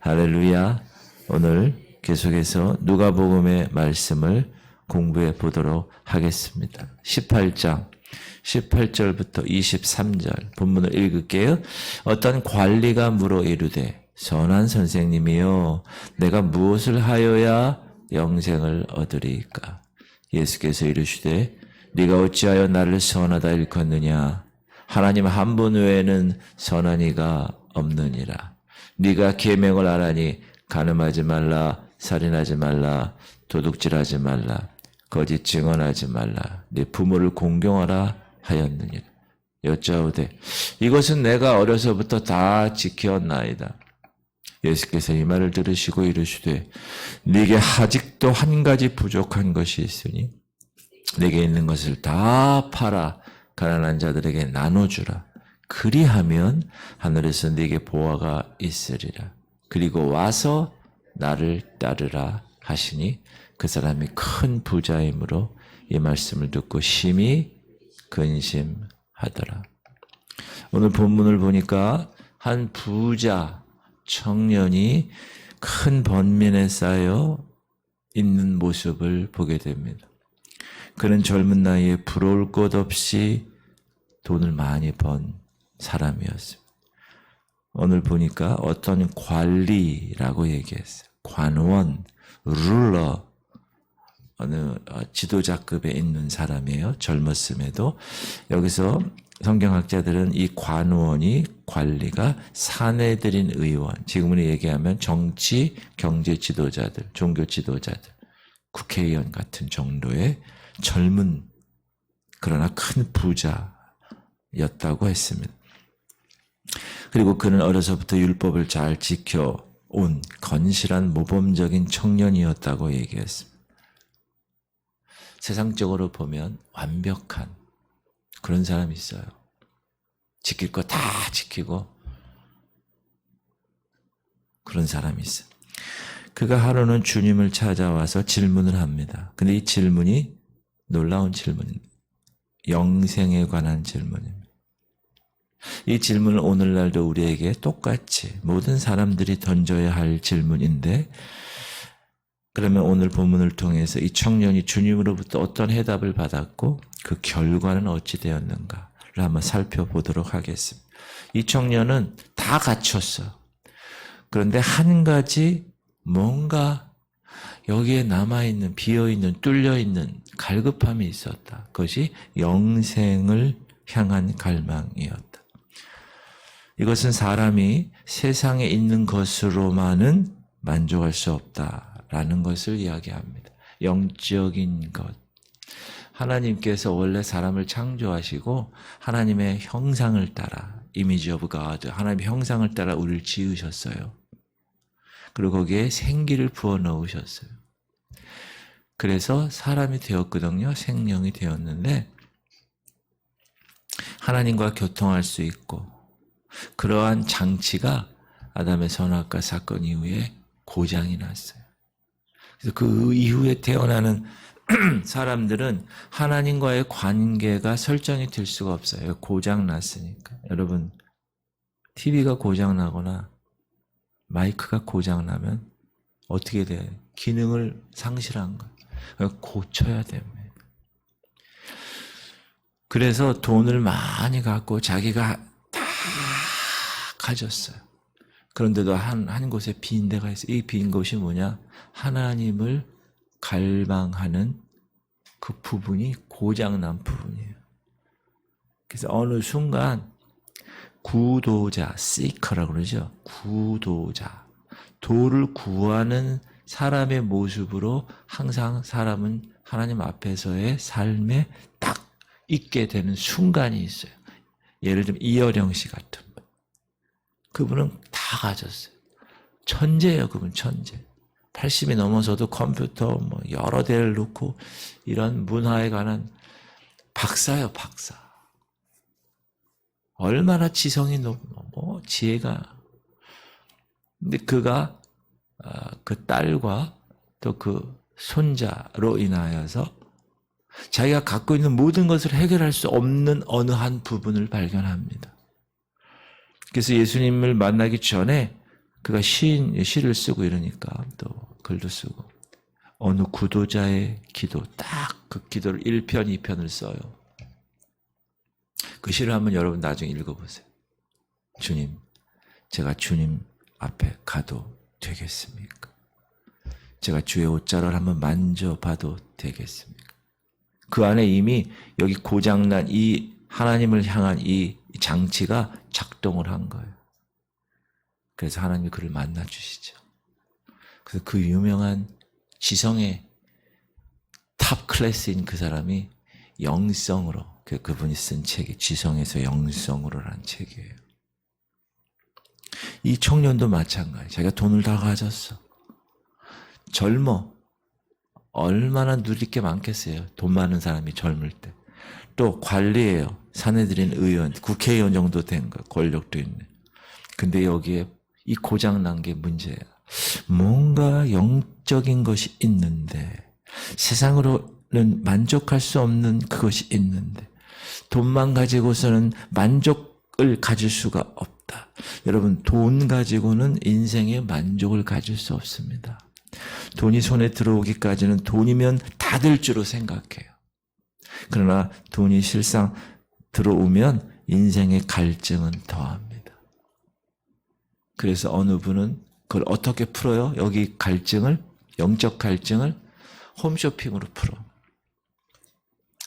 할렐루야. 오늘 계속해서 누가복음의 말씀을 공부해 보도록 하겠습니다. 18장 18절부터 23절 본문을 읽을게요. 어떤 관리가 물어 이르되 선한 선생님이여 내가 무엇을 하여야 영생을 얻으리이까? 예수께서 이르시되 네가 어찌하여 나를 선하다 일컫느냐? 하나님 한 분 외에는 선한 이가 없느니라. 네가 계명을 알아니 간음하지 말라, 살인하지 말라, 도둑질하지 말라, 거짓 증언하지 말라, 네 부모를 공경하라 하였느니라. 여짜오되 이것은 내가 어려서부터 다 지켰나이다. 예수께서 이 말을 들으시고 이르시되 네게 아직도 한 가지 부족한 것이 있으니 네게 있는 것을 다 팔아 가난한 자들에게 나눠주라. 그리하면 하늘에서 네게 보화가 있으리라. 그리고 와서 나를 따르라 하시니 그 사람이 큰 부자이므로 이 말씀을 듣고 심히 근심하더라. 오늘 본문을 보니까 한 부자 청년이 큰 번민에 쌓여 있는 모습을 보게 됩니다. 그는 젊은 나이에 부러울 것 없이 돈을 많이 번 사람이었습니다. 오늘 보니까 어떤 관리라고 얘기했어요. 관원, 룰러, 어느 지도자급에 있는 사람이에요. 젊었음에도. 여기서 성경학자들은 이 관원이 관리가 사내들인 의원, 지금으로 얘기하면 정치, 경제 지도자들, 종교 지도자들, 국회의원 같은 정도의 젊은 그러나 큰 부자였다고 했습니다. 그리고 그는 어려서부터 율법을 잘 지켜온 건실한 모범적인 청년이었다고 얘기했습니다. 세상적으로 보면 완벽한 그런 사람이 있어요. 지킬 거 다 지키고 그런 사람이 있어요. 그가 하루는 주님을 찾아와서 질문을 합니다. 근데 이 질문이 놀라운 질문입니다. 영생에 관한 질문입니다. 이 질문은 오늘날도 우리에게 똑같이 모든 사람들이 던져야 할 질문인데, 그러면 오늘 본문을 통해서 이 청년이 주님으로부터 어떤 해답을 받았고 그 결과는 어찌 되었는가를 한번 살펴보도록 하겠습니다. 이 청년은 다 갖췄어. 그런데 한 가지 뭔가 여기에 남아있는, 비어있는, 뚫려있는 갈급함이 있었다. 그것이 영생을 향한 갈망이었다. 이것은 사람이 세상에 있는 것으로만은 만족할 수 없다라는 것을 이야기합니다. 영적인 것. 하나님께서 원래 사람을 창조하시고 하나님의 형상을 따라, 이미지 오브 갓, 하나님의 형상을 따라 우리를 지으셨어요. 그리고 거기에 생기를 부어 넣으셨어요. 그래서 사람이 되었거든요. 생명이 되었는데 하나님과 교통할 수 있고, 그러한 장치가 아담의 선악과 사건 이후에 고장이 났어요. 그래서 그 이후에 태어나는 사람들은 하나님과의 관계가 설정이 될 수가 없어요. 고장 났으니까. 여러분, TV가 고장 나거나 마이크가 고장 나면 어떻게 돼요? 기능을 상실한 거예요. 고쳐야 됩니다. 그래서 돈을 많이 갖고 자기가 다 가졌어요. 그런데도 한 곳에 빈 데가 있어요. 이 빈 곳이 뭐냐? 하나님을 갈망하는 그 부분이 고장난 부분이에요. 그래서 어느 순간 구도자, seeker라고 그러죠. 구도자. 도를 구하는 사람의 모습으로 항상 사람은 하나님 앞에서의 삶에 딱 있게 되는 순간이 있어요. 예를 들면 이어령 씨 같은 분. 그분은 다 가졌어요. 천재예요, 그분 천재. 80이 넘어서도 컴퓨터 뭐 여러 대를 놓고 이런 문화에 관한 박사예요, 박사. 얼마나 지성이 높고 지혜가. 근데 그가 그 딸과 또 그 손자로 인하여서 자기가 갖고 있는 모든 것을 해결할 수 없는 어느 한 부분을 발견합니다. 그래서 예수님을 만나기 전에 그가 시를 쓰고 이러니까 또 글도 쓰고 어느 구도자의 기도 딱 그 기도를 1편, 2편을 써요. 그 시를 한번 여러분 나중에 읽어보세요. 주님, 제가 주님 앞에 가도 되겠습니까? 제가 주의 옷자락을 한번 만져봐도 되겠습니까? 그 안에 이미 여기 고장난 이 하나님을 향한 이 장치가 작동을 한 거예요. 그래서 하나님이 그를 만나 주시죠. 그래서 그 유명한 지성의 탑 클래스인 그 사람이 영성으로, 그분이 쓴 책이 지성에서 영성으로라는 책이에요. 이 청년도 마찬가지. 자기가 돈을 다 가졌어. 젊어. 얼마나 누릴 게 많겠어요. 돈 많은 사람이 젊을 때. 또 관리예요. 사내들인 의원, 국회의원 정도 된 거, 권력도 있네. 근데 여기에 이 고장난 게 문제야. 뭔가 영적인 것이 있는데 세상으로는 만족할 수 없는 그것이 있는데 돈만 가지고서는 만족을 가질 수가 없다. 여러분, 돈 가지고는 인생의 만족을 가질 수 없습니다. 돈이 손에 들어오기까지는 돈이면 다 될 줄로 생각해요. 그러나 돈이 실상 들어오면 인생의 갈증은 더합니다. 그래서 어느 분은 그걸 어떻게 풀어요? 여기 갈증을, 영적 갈증을 홈쇼핑으로 풀어.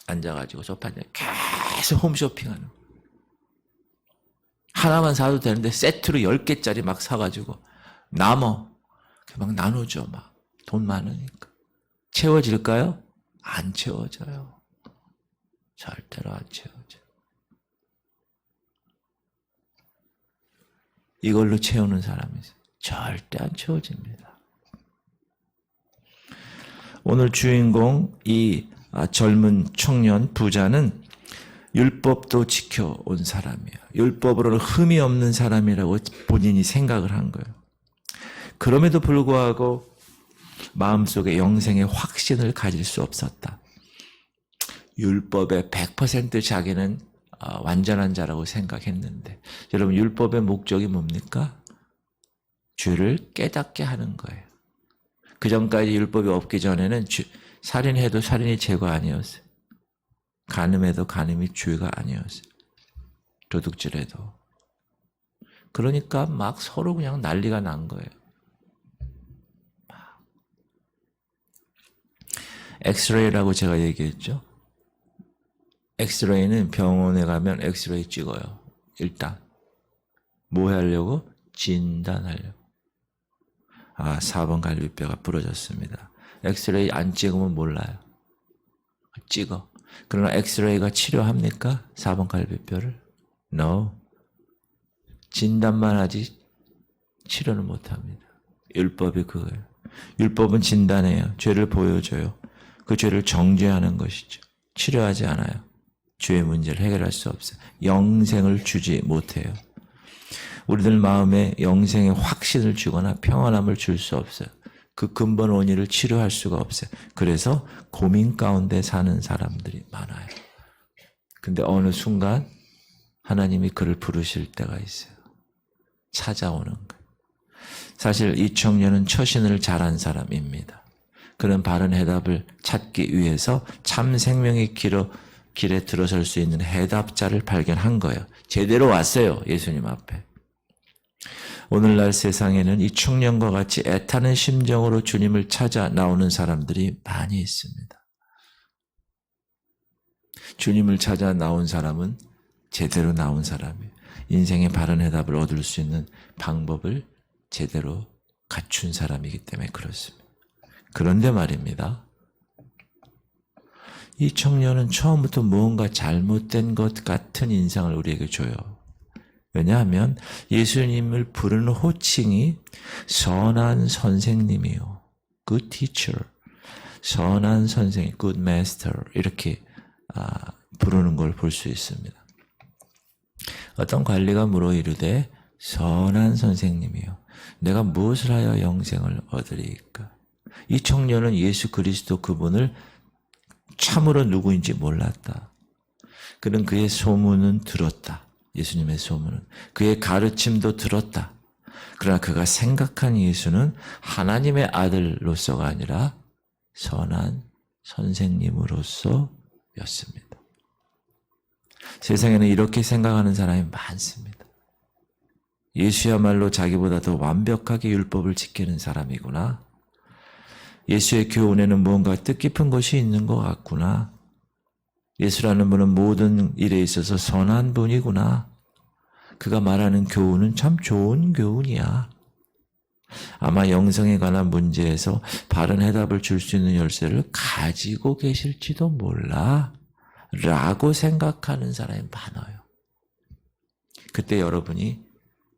앉아가지고 소파에 계속 홈쇼핑하는 거예요. 하나만 사도 되는데 세트로 10개짜리 막 사가지고 남어. 막 나누죠. 막 돈 많으니까. 채워질까요? 안 채워져요. 절대로 안 채워져요. 이걸로 채우는 사람이 절대 안 채워집니다. 오늘 주인공 이 젊은 청년 부자는 율법도 지켜온 사람이에요. 율법으로는 흠이 없는 사람이라고 본인이 생각을 한 거예요. 그럼에도 불구하고 마음속에 영생의 확신을 가질 수 없었다. 율법의 100% 자기는 완전한 자라고 생각했는데, 여러분, 율법의 목적이 뭡니까? 죄를 깨닫게 하는 거예요. 그 전까지 율법이 없기 전에는 살인해도 살인이 죄가 아니었어요. 간음해도 간음이 죄가 아니었어요. 도둑질해도. 그러니까 막 서로 그냥 난리가 난 거예요. 엑스레이라고 제가 얘기했죠. 엑스레이는 병원에 가면 엑스레이 찍어요. 일단 뭐 하려고? 진단하려고. 4번 갈비뼈가 부러졌습니다. 엑스레이 안 찍으면 몰라요. 찍어. 그러나 엑스레이가 치료합니까? 4번 갈비뼈를? No. 진단만 하지 치료는 못합니다. 율법이 그거예요. 율법은 진단해요. 죄를 보여줘요. 그 죄를 정죄하는 것이죠. 치료하지 않아요. 죄의 문제를 해결할 수 없어요. 영생을 주지 못해요. 우리들 마음에 영생의 확신을 주거나 평안함을 줄 수 없어요. 그 근본 원인을 치료할 수가 없어요. 그래서 고민 가운데 사는 사람들이 많아요. 근데 어느 순간 하나님이 그를 부르실 때가 있어요. 찾아오는 거예요. 사실 이 청년은 처신을 잘한 사람입니다. 그런 바른 해답을 찾기 위해서 참 생명의 길에 들어설 수 있는 해답자를 발견한 거예요. 제대로 왔어요. 예수님 앞에. 오늘날 세상에는 이 청년과 같이 애타는 심정으로 주님을 찾아 나오는 사람들이 많이 있습니다. 주님을 찾아 나온 사람은 제대로 나온 사람이에요. 인생의 바른 해답을 얻을 수 있는 방법을 제대로 갖춘 사람이기 때문에 그렇습니다. 그런데 말입니다. 이 청년은 처음부터 무언가 잘못된 것 같은 인상을 우리에게 줘요. 왜냐하면 예수님을 부르는 호칭이 선한 선생님이요. Good teacher. 선한 선생님, good master. 이렇게 부르는 걸 볼 수 있습니다. 어떤 관리가 물어 이르되 선한 선생님이요. 내가 무엇을 하여 영생을 얻으리까? 이 청년은 예수 그리스도 그분을 참으로 누구인지 몰랐다. 그는 그의 소문은 들었다. 예수님의 소문은. 그의 가르침도 들었다. 그러나 그가 생각한 예수는 하나님의 아들로서가 아니라 선한 선생님으로서였습니다. 세상에는 이렇게 생각하는 사람이 많습니다. 예수야말로 자기보다 더 완벽하게 율법을 지키는 사람이구나. 예수의 교훈에는 무언가 뜻깊은 것이 있는 것 같구나. 예수라는 분은 모든 일에 있어서 선한 분이구나. 그가 말하는 교훈은 참 좋은 교훈이야. 아마 영성에 관한 문제에서 바른 해답을 줄 수 있는 열쇠를 가지고 계실지도 몰라 라고 생각하는 사람이 많아요. 그때 여러분이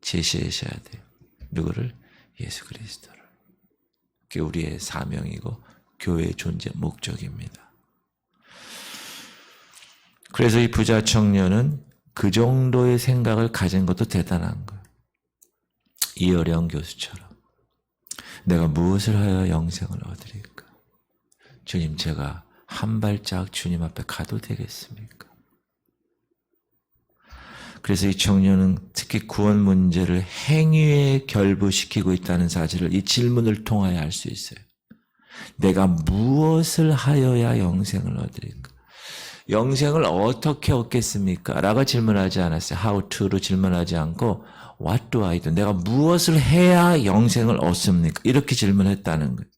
제시하셔야 돼요. 누구를? 예수 그리스도를. 그게 우리의 사명이고 교회의 존재 목적입니다. 그래서 이 부자 청년은 그 정도의 생각을 가진 것도 대단한 거예요. 이어령 교수처럼 내가 무엇을 하여 영생을 얻으리까? 주님, 제가 한 발짝 주님 앞에 가도 되겠습니까? 그래서 이 청년은 특히 구원 문제를 행위에 결부시키고 있다는 사실을 이 질문을 통하여 알 수 있어요. 내가 무엇을 하여야 영생을 얻으리까? 영생을 어떻게 얻겠습니까? 라고 질문하지 않았어요. How to로 질문하지 않고 What do I do? 내가 무엇을 해야 영생을 얻습니까? 이렇게 질문했다는 거예요.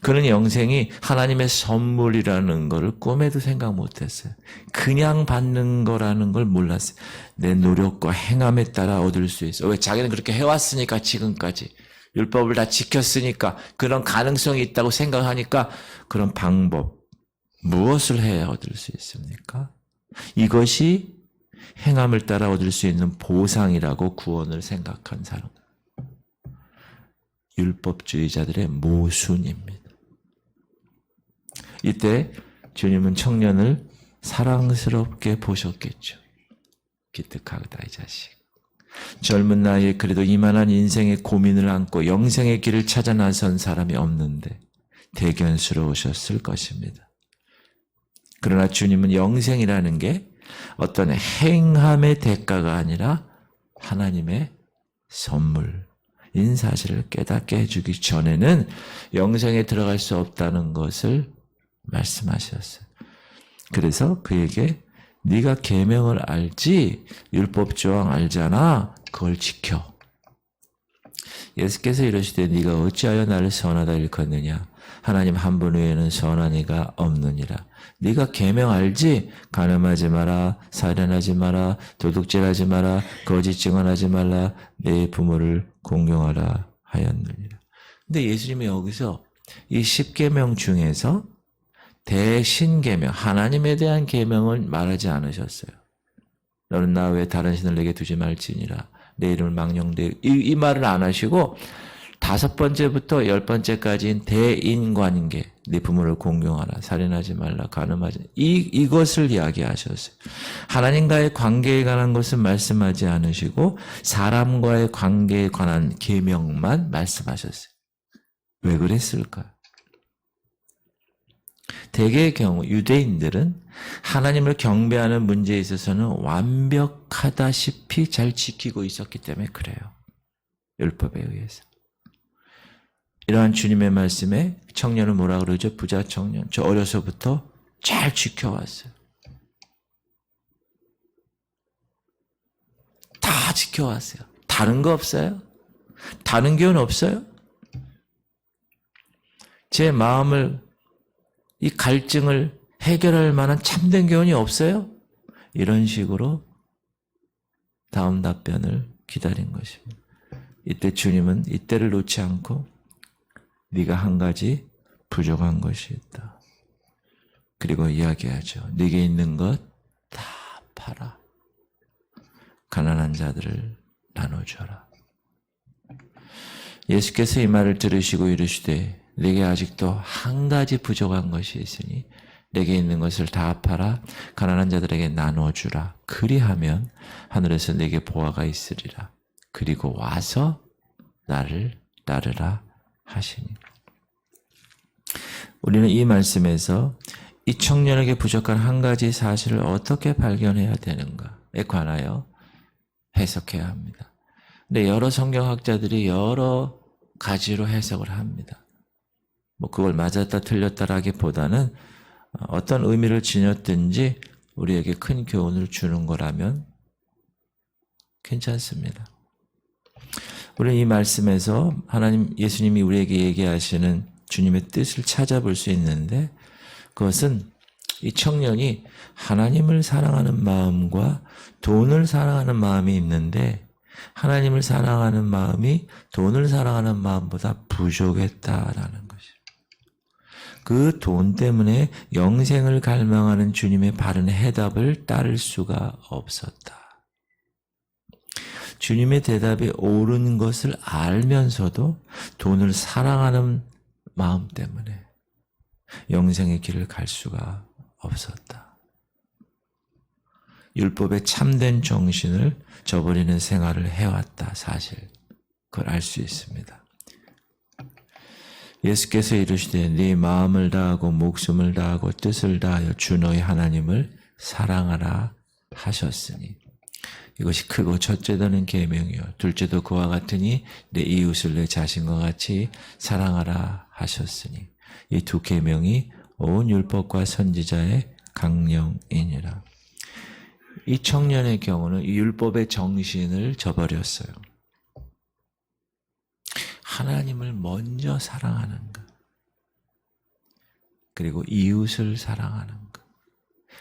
그는 영생이 하나님의 선물이라는 것을 꿈에도 생각 못했어요. 그냥 받는 거라는 걸 몰랐어요. 내 노력과 행함에 따라 얻을 수 있어. 왜? 자기는 그렇게 해왔으니까 지금까지. 율법을 다 지켰으니까 그런 가능성이 있다고 생각하니까 그런 방법, 무엇을 해야 얻을 수 있습니까? 이것이 행함을 따라 얻을 수 있는 보상이라고 구원을 생각한 사람. 율법주의자들의 모순입니다. 이때 주님은 청년을 사랑스럽게 보셨겠죠. 기특하다 이 자식. 젊은 나이에 그래도 이만한 인생의 고민을 안고 영생의 길을 찾아 나선 사람이 없는데 대견스러우셨을 것입니다. 그러나 주님은 영생이라는 게 어떤 행함의 대가가 아니라 하나님의 선물인 사실을 깨닫게 해주기 전에는 영생에 들어갈 수 없다는 것을 말씀하셨어요. 그래서 그에게 네가 계명을 알지 율법 조항 알잖아. 그걸 지켜. 예수께서 이러시되 네가 어찌하여 나를 선하다 일컫느냐. 하나님 한 분 외에는 선한 이가 없느니라. 네가 계명 알지? 간음하지 마라, 살인하지 마라, 도둑질하지 마라, 거짓 증언하지 말라, 내 부모를 공경하라 하였느니라. 근데 예수님이 여기서 이 10계명 중에서 대신계명, 하나님에 대한 계명을 말하지 않으셨어요. 너는 나 외에 다른 신을 내게 두지 말지니라. 내 이름을 망령되이 이 말을 안 하시고 5번째부터 10번째까지인 대인관계, 네 부모를 공경하라, 살인하지 말라, 간음하지 이것을 이야기하셨어요. 하나님과의 관계에 관한 것은 말씀하지 않으시고 사람과의 관계에 관한 계명만 말씀하셨어요. 왜 그랬을까요? 대개의 경우 유대인들은 하나님을 경배하는 문제에 있어서는 완벽하다시피 잘 지키고 있었기 때문에 그래요. 율법에 의해서. 이러한 주님의 말씀에 청년은 뭐라 그러죠? 부자 청년. 저 어려서부터 잘 지켜왔어요. 다 지켜왔어요. 다른 거 없어요? 다른 교훈 없어요? 제 마음을 이 갈증을 해결할 만한 참된 교훈이 없어요? 이런 식으로 다음 답변을 기다린 것입니다. 이때 주님은 이때를 놓지 않고 네가 한 가지 부족한 것이 있다. 그리고 이야기하죠. 네게 있는 것 다 팔아. 가난한 자들을 나눠줘라. 예수께서 이 말을 들으시고 이르시되 네게 아직도 한 가지 부족한 것이 있으니 내게 있는 것을 다 팔아 가난한 자들에게 나눠주라. 그리하면 하늘에서 내게 보화가 있으리라. 그리고 와서 나를 따르라 하시니. 우리는 이 말씀에서 이 청년에게 부족한 한 가지 사실을 어떻게 발견해야 되는가에 관하여 해석해야 합니다. 근데 여러 성경학자들이 여러 가지로 해석을 합니다. 뭐 그걸 맞았다 틀렸다라기보다는 어떤 의미를 지녔든지 우리에게 큰 교훈을 주는 거라면 괜찮습니다. 우리는 이 말씀에서 예수님이 우리에게 얘기하시는 주님의 뜻을 찾아볼 수 있는데, 그것은 이 청년이 하나님을 사랑하는 마음과 돈을 사랑하는 마음이 있는데, 하나님을 사랑하는 마음이 돈을 사랑하는 마음보다 부족했다라는 것이죠. 그 돈 때문에 영생을 갈망하는 주님의 바른 해답을 따를 수가 없었다. 주님의 대답이 옳은 것을 알면서도 돈을 사랑하는 마음 때문에 영생의 길을 갈 수가 없었다. 율법의 참된 정신을 저버리는 생활을 해왔다. 사실 그걸 알 수 있습니다. 예수께서 이르시되 네 마음을 다하고 목숨을 다하고 뜻을 다하여 주 너희 하나님을 사랑하라 하셨으니, 이것이 크고 첫째다는 계명이요 둘째도 그와 같으니 내 이웃을 내 자신과 같이 사랑하라 하셨으니, 이 두 계명이 온 율법과 선지자의 강령이니라. 이 청년의 경우는 이 율법의 정신을 저버렸어요. 하나님을 먼저 사랑하는 것, 그리고 이웃을 사랑하는 것,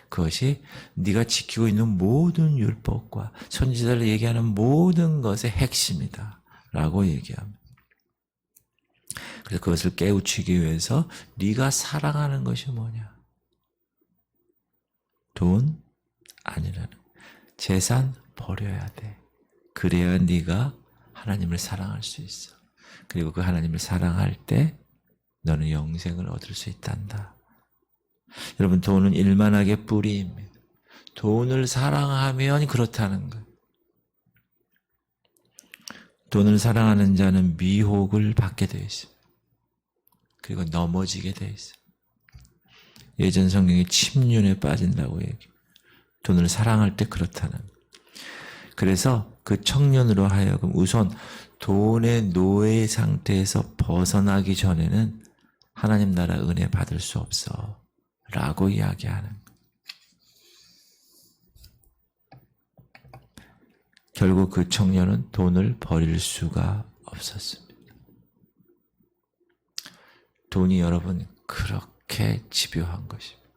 그것이 네가 지키고 있는 모든 율법과 선지자를 얘기하는 모든 것의 핵심이다 라고 얘기합니다. 그래서 그것을 깨우치기 위해서 네가 사랑하는 것이 뭐냐? 돈 아니라는, 재산 버려야 돼. 그래야 네가 하나님을 사랑할 수 있어. 그리고 그 하나님을 사랑할 때 너는 영생을 얻을 수 있단다. 여러분, 돈은 일만하게 뿌리입니다. 돈을 사랑하면 그렇다는 거예요. 돈을 사랑하는 자는 미혹을 받게 되어 있습니다. 그리고 넘어지게 되어 있어요. 예전 성경에 침륜에 빠진다고 얘기해요. 돈을 사랑할 때 그렇다는 거예요. 그래서 그 청년으로 하여금 우선 돈의 노예 상태에서 벗어나기 전에는 하나님 나라 은혜 받을 수 없어 라고 이야기하는 거예요. 결국 그 청년은 돈을 버릴 수가 없었습니다. 돈이 여러분 그렇게 집요한 것입니다.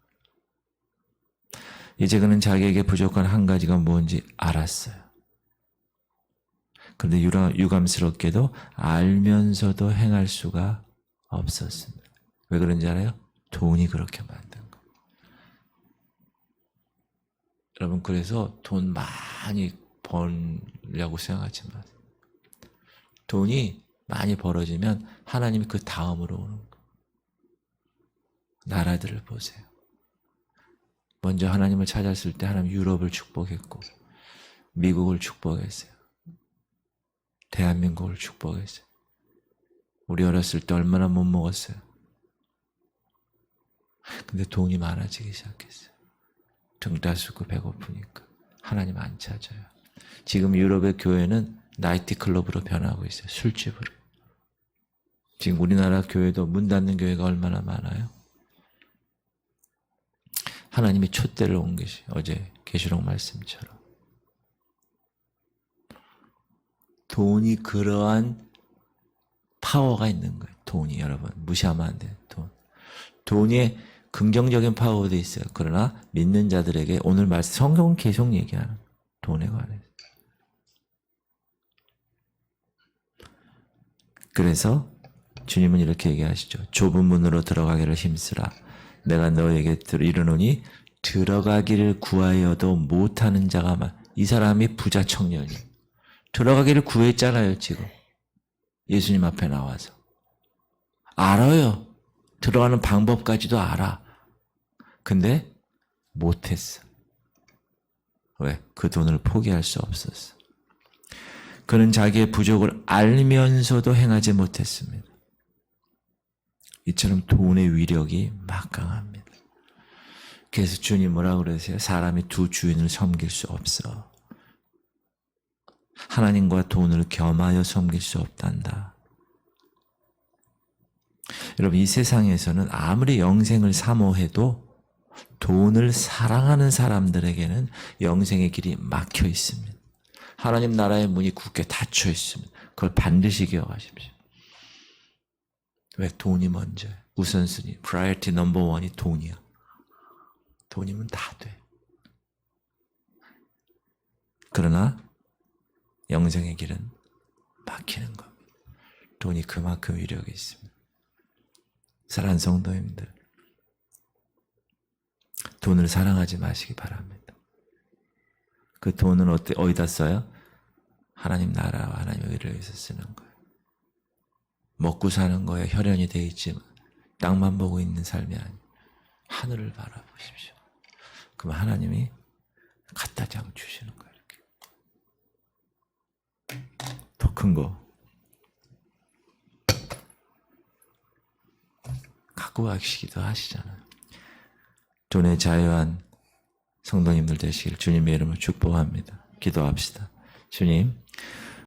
이제 그는 자기에게 부족한 한 가지가 뭔지 알았어요. 그런데 유감스럽게도 알면서도 행할 수가 없었습니다. 왜 그런지 알아요? 돈이 그렇게 만든 거. 여러분, 그래서 돈 많이 벌려고 생각하지 마세요. 돈이 많이 벌어지면 하나님이 그 다음으로 오는 거예요. 나라들을 보세요. 먼저 하나님을 찾았을 때 하나님 유럽을 축복했고, 미국을 축복했어요. 대한민국을 축복했어요. 우리 어렸을 때 얼마나 못 먹었어요. 근데 돈이 많아지기 시작했어요. 등 따스고 배고프니까 하나님 안 찾아요. 지금 유럽의 교회는 나이트클럽으로 변하고 있어요. 술집으로. 지금 우리나라 교회도 문 닫는 교회가 얼마나 많아요. 하나님이 촛대를 온 것이 어제 계시록 말씀처럼. 돈이 그러한 파워가 있는 거예요. 돈이 여러분 무시하면 안 돼요. 돈이 긍정적인 파워도 있어요. 그러나 믿는 자들에게 오늘 말씀 성경은 계속 얘기하는 돈에 관해서. 그래서 주님은 이렇게 얘기하시죠. 좁은 문으로 들어가기를 힘쓰라. 내가 너에게 이르노니 들어가기를 구하여도 못하는 자가 많아. 이 사람이 부자 청년이 들어가기를 구했잖아요. 지금 예수님 앞에 나와서 알아요. 들어가는 방법까지도 알아. 근데 못했어. 왜? 그 돈을 포기할 수 없었어. 그는 자기의 부족을 알면서도 행하지 못했습니다. 이처럼 돈의 위력이 막강합니다. 그래서 주님 뭐라고 그러세요? 사람이 두 주인을 섬길 수 없어. 하나님과 돈을 겸하여 섬길 수 없단다. 여러분, 이 세상에서는 아무리 영생을 사모해도 돈을 사랑하는 사람들에게는 영생의 길이 막혀 있습니다. 하나님 나라의 문이 굳게 닫혀 있습니다. 그걸 반드시 기억하십시오. 왜? 돈이 먼저야. 우선순위, priority number one이 돈이야. 돈이면 다 돼. 그러나 영생의 길은 막히는 겁니다. 돈이 그만큼 위력이 있습니다. 사랑하는 성도님들, 돈을 사랑하지 마시기 바랍니다. 그 돈은 어디다 써요? 하나님 나라와 하나님의 의를 위해서 쓰는 거예요. 먹고 사는 거에 혈연이 돼 있지만 땅만 보고 있는 삶이 아니에요. 하늘을 바라보십시오. 그럼 하나님이 갖다 장 주시는 거예요. 이렇게. 더 큰 거 갖고 가시기도 하시잖아요. 돈에 자유한 성도님들 되시길 주님의 이름으로 축복합니다. 기도합시다. 주님,